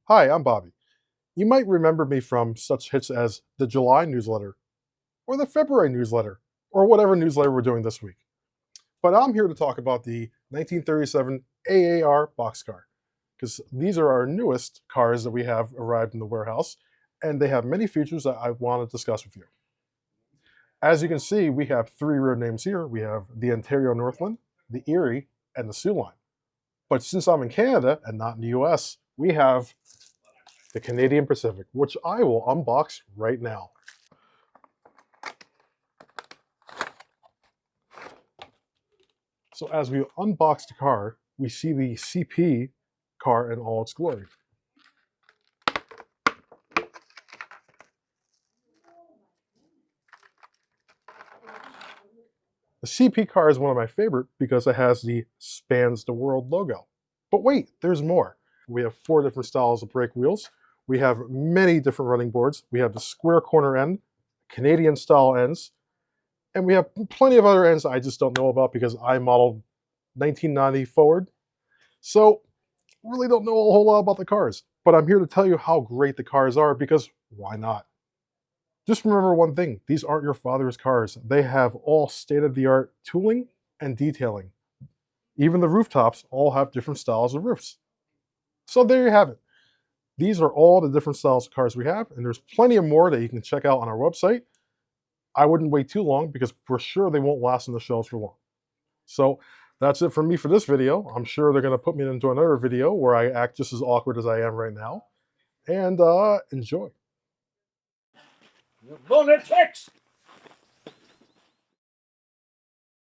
Hi, I'm Bobby. You might remember me from such hits as the July newsletter, or the February newsletter, or whatever newsletter we're doing this week. But I'm here to talk about the 1937 AAR Boxcar, because these are our newest cars that we have arrived in the warehouse, and they have many features that I want to discuss with you. As you can see, we have three road names here. We have the Ontario Northland, the Erie, and the Sioux Line. But since I'm in Canada and not in the US, we have the Canadian Pacific, which I will unbox right now. So as we unbox the car, we see the CP car in all its glory. The CP car is one of my favorite because it has the Spans the World logo. But wait, there's more. We have 4 different styles of brake wheels. We have many different running boards. We have the square corner end, Canadian style ends, and we have plenty of other ends I just don't know about because I modeled 1990 forward. So really don't know a whole lot about the cars, but I'm here to tell you how great the cars are because why not? Just remember one thing, these aren't your father's cars. They have all state-of-the-art tooling and detailing. Even the rooftops all have different styles of roofs. So there you have it. These are all the different styles of cars we have, and there's plenty of more that you can check out on our website. I wouldn't wait too long because for sure they won't last on the shelves for long. So that's it for me for this video. I'm sure they're going to put me into another video where I act just as awkward as I am right now. And enjoy. Lunatics!